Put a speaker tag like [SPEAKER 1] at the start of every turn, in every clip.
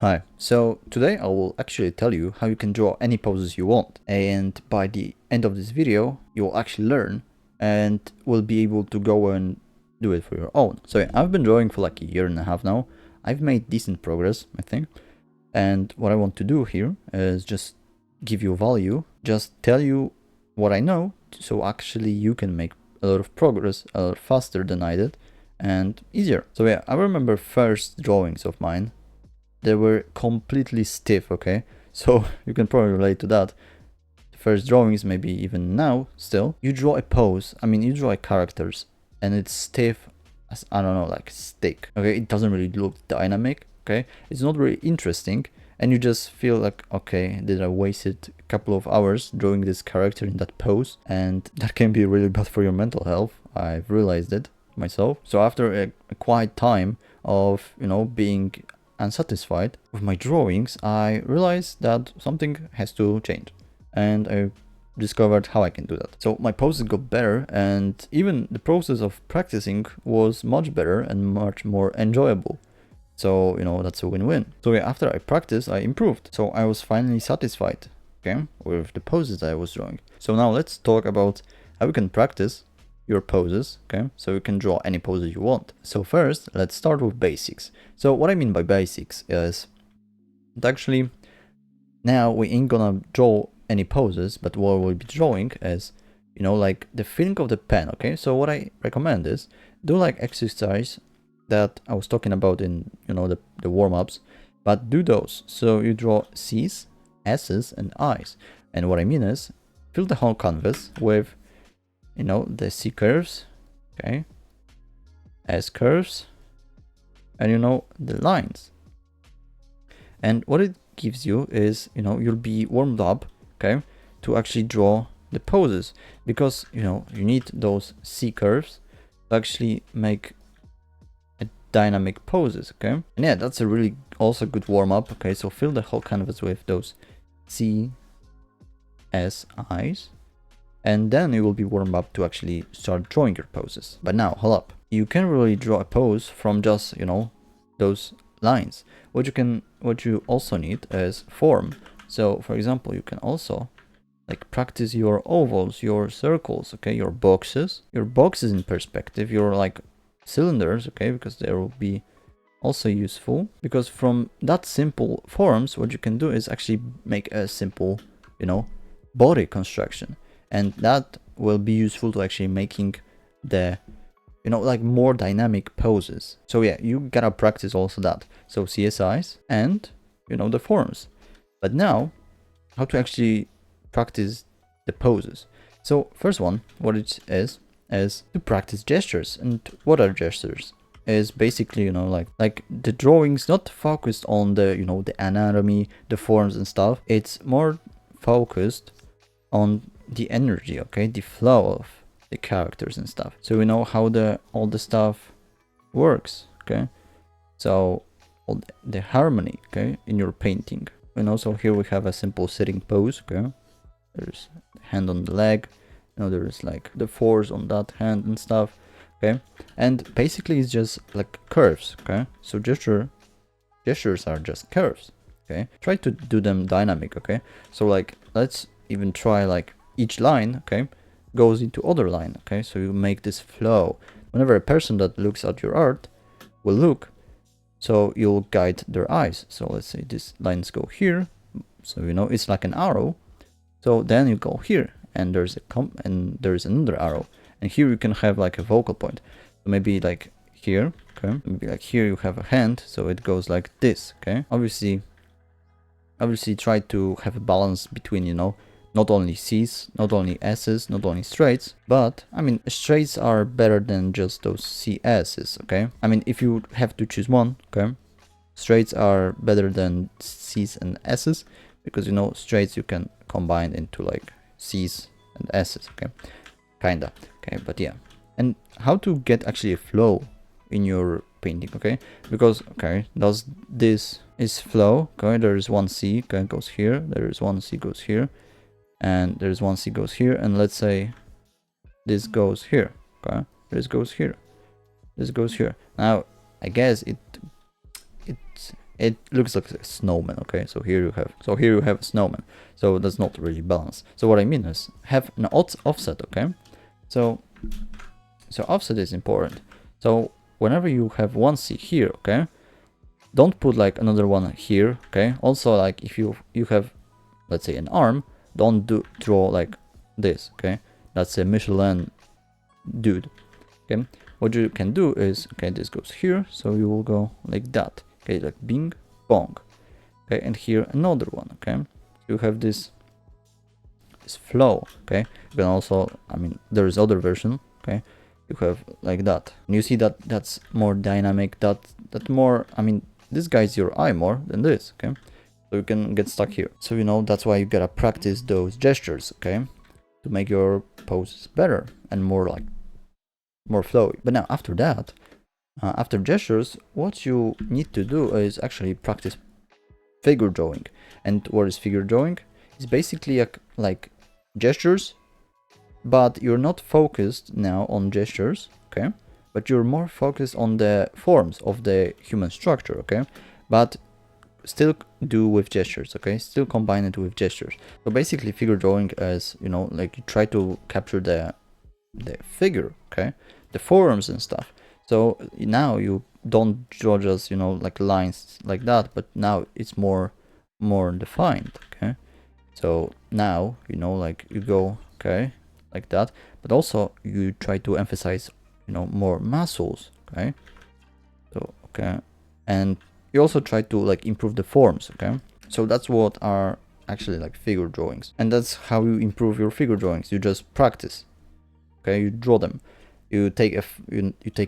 [SPEAKER 1] Hi, so today I will actually tell you how you can draw any poses you want, and by the end of this video you'll actually learn and will be able to go and do it for your own. So yeah, I've been drawing for like a year and a half now. I've made decent progress, I think, and what I want to do here is just give you value, just tell you what I know, so actually you can make a lot of progress a lot faster than I did and easier. So yeah, I remember first drawings of mine, they were completely stiff, okay? So you can probably relate to that. The first drawings, maybe even now, still, you draw a pose, you draw a characters, and it's stiff as, I don't know, like stick, okay? It doesn't really look dynamic, okay? It's not really interesting, and you just feel like, okay, did I wasted a couple of hours drawing this character in that pose? And that can be really bad for your mental health. I've realized it myself. So after a quiet time of, being unsatisfied with my drawings, I realized that something has to change, and I discovered how I can do that. So my poses got better, and even the process of practicing was much better and much more enjoyable. So, that's a win-win. So yeah, after I practiced, I improved. So I was finally satisfied, okay, with the poses that I was drawing. So now let's talk about how we can practice your poses, okay, so you can draw any poses you want. So first, let's start with basics. So what I mean by basics is that actually now we ain't gonna draw any poses, but what we'll be drawing is, like the feeling of the pen, okay? So what I recommend is do like exercise that I was talking about in, the warm-ups, but do those. So you draw C's, S's, and I's. And what I mean is fill the whole canvas with, the C curves, okay, S curves, and the lines. And what it gives you is, you'll be warmed up, okay, to actually draw the poses, because you need those C curves to actually make a dynamic poses, okay. And yeah, that's a really also good warm-up, okay. So fill the whole canvas with those C, S, I's, and then you will be warmed up to actually start drawing your poses. But now, hold up. You can really draw a pose from just, those lines. What you also need is form. So, for example, you can also like practice your ovals, your circles, okay, your boxes in perspective, your like cylinders, okay, because they will be also useful. Because from that simple forms, what you can do is actually make a simple, body construction, and that will be useful to actually making the like more dynamic poses. So yeah, you gotta practice also that. So CSIs and the forms. But now, how to actually practice the poses. So first one, what it is to practice gestures. And what are gestures? Is basically, like the drawings not focused on the, the anatomy, the forms and stuff. It's more focused on the energy, okay, the flow of the characters and stuff. So we know how all the stuff works, okay. So all the harmony, okay, in your painting. And also here we have a simple sitting pose, okay. There's hand on the leg, there's like the force on that hand and stuff, okay. And basically it's just like curves, okay. So gestures are just curves, okay. Try to do them dynamic, okay. So like let's even try like each line, okay, goes into other line, okay. So you make this flow. Whenever a person that looks at your art will look, so you'll guide their eyes. So let's say these lines go here, so it's like an arrow. So then you go here, and there's another arrow, and here you can have like a focal point. So maybe like here, okay, maybe like here you have a hand, so it goes like this, okay. Obviously try to have a balance between, not only C's, not only S's, not only straights, but straights are better than just those CS's, okay. If you have to choose one, okay, straights are better than C's and S's, because straights you can combine into like C's and S's, okay, kinda, okay. But yeah, and how to get actually a flow in your painting, okay, because okay, this is flow, okay. There is one C, okay, goes here, there is one C goes here, and there's one C goes here, and let's say this goes here, okay, this goes here, this goes here. Now I guess it it looks like a snowman. Okay, so here you have a snowman, so that's not really balanced. So what I mean is have an offset. Okay, so offset is important. So whenever you have one C here, okay, don't put like another one here. Okay, also like if you have, let's say, an arm, don't draw like this. Okay, that's a Michelin dude. Okay, what you can do is, okay, this goes here, so you will go like that. Okay, like bing bong. Okay, and here another one. Okay, you have this flow. Okay, you can also, I mean, there is other version. Okay, you have like that, and you see that that's more dynamic, that more, I mean, this guides your eye more than this. Okay, so you can get stuck here. So you know, that's why you gotta practice those gestures, okay, to make your poses better and more flowy. But now after that, after gestures, what you need to do is actually practice figure drawing. And what is figure drawing? It's basically like gestures, but you're not focused now on gestures, okay, but you're more focused on the forms of the human structure, okay, but still do with gestures, okay, still combine it with gestures. So basically figure drawing is, you know, like you try to capture the figure, okay, the forms and stuff. So now you don't draw just, you know, like lines like that, but now it's more defined, okay. So now, you know, like you go, okay, like that, but also you try to emphasize, you know, more muscles, okay. So okay, and you also try to like improve the forms, okay. So that's what are actually like figure drawings, and that's how you improve your figure drawings. You just practice, okay, you draw them, you take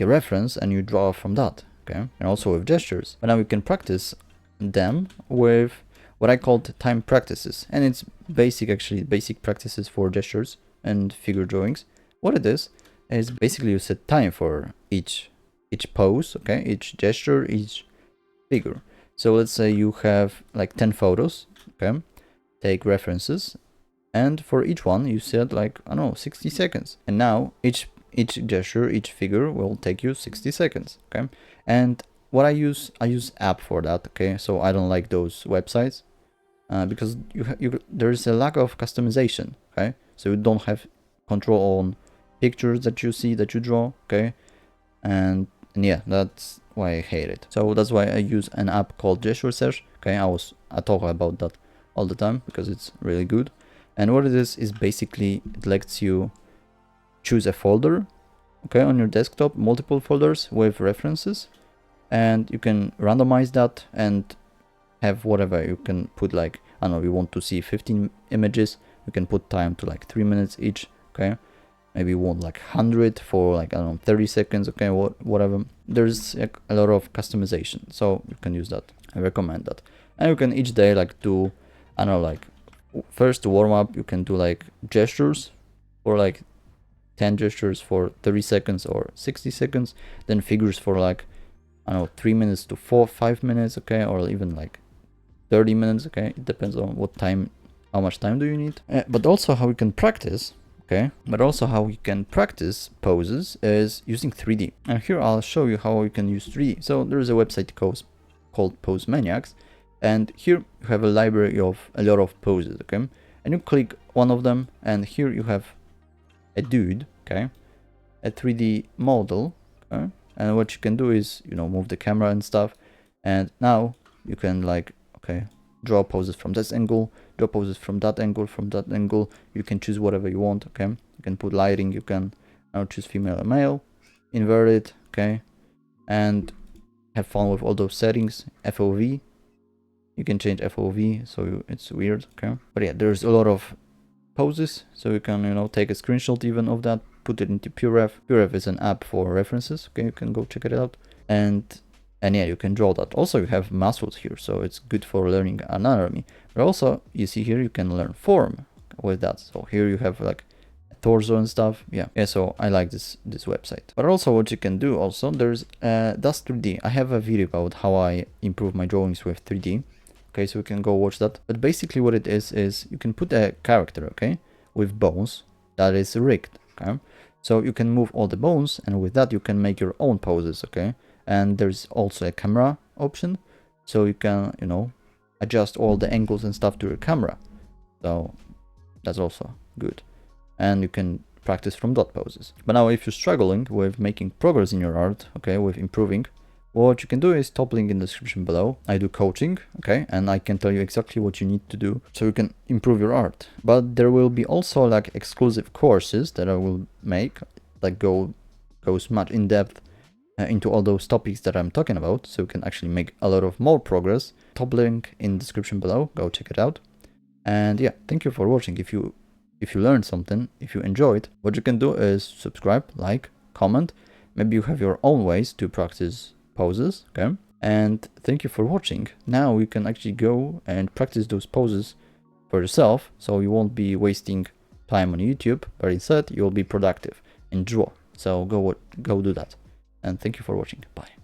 [SPEAKER 1] a reference and you draw from that, okay, and also with gestures. But now you can practice them with what I called time practices, and it's basic practices for gestures and figure drawings. What it is basically you set time for each pose, okay, each gesture, each figure. So let's say you have like 10 photos, okay, take references, and for each one you set like, I don't know, 60 seconds, and now each gesture, each figure will take you 60 seconds, okay. And what I use app for that, okay. So I don't like those websites because there's a lack of customization, okay. So you don't have control on pictures that you see, that you draw, okay. And yeah, that's why I hate it. So that's why I use an app called Gesture Search, okay. I talk about that all the time because it's really good. And what it is basically it lets you choose a folder, okay, on your desktop, multiple folders with references, and you can randomize that and have whatever. You can put like, I don't know, you want to see 15 images, you can put time to like 3 minutes each, okay. Maybe you want like 100 for like, I don't know, 30 seconds, okay, whatever. There's like a lot of customization, so you can use that. I recommend that. And you can each day like do, I don't know, like first to warm up, you can do like gestures for like 10 gestures for 30 seconds or 60 seconds, then figures for like, I don't know, 3 minutes to 5 minutes, okay, or even like 30 minutes, okay. It depends on what time, how much time do you need. But also how you can practice, okay, but also how you can practice poses is using 3D. And here I'll show you how you can use 3D. So there is a website called Pose Maniacs, and here you have a library of a lot of poses, okay, and you click one of them, and here you have a dude, okay, a 3D model, okay, and what you can do is, you know, move the camera and stuff, and now you can like, okay, draw poses from this angle, draw poses from that angle, you can choose whatever you want, okay. You can put lighting, you can now choose female or male, invert it, okay, and have fun with all those settings. FOV, you can change FOV, so it's weird, okay. But yeah, there's a lot of poses, so you can, you know, take a screenshot even of that, put it into PureRef. PureRef is an app for references, okay, you can go check it out, and yeah, you can draw that. Also you have muscles here, so it's good for learning anatomy, but also you see here you can learn form with that. So here you have like a torso and stuff. Yeah, so I like this website. But also what you can do also, there's Dust 3D. I have a video about how I improve my drawings with 3D, okay, so you can go watch that. But basically what it is you can put a character, okay, with bones that is rigged, okay. So you can move all the bones, and with that you can make your own poses, okay. And there's also a camera option, so you can, you know, adjust all the angles and stuff to your camera. So that's also good. And you can practice from dot poses. But now if you're struggling with making progress in your art, okay, with improving, what you can do is top link in the description below. I do coaching, okay, and I can tell you exactly what you need to do so you can improve your art. But there will be also like exclusive courses that I will make, like goes much in depth into all those topics that I'm talking about, so you can actually make a lot of more progress. Top link in the description below, go check it out. And yeah, thank you for watching. If you learned something, if you enjoyed, what you can do is subscribe, like, comment. Maybe you have your own ways to practice poses, okay? And thank you for watching. Now you can actually go and practice those poses for yourself, so you won't be wasting time on YouTube, but instead you'll be productive and draw. So go do that. And thank you for watching. Bye.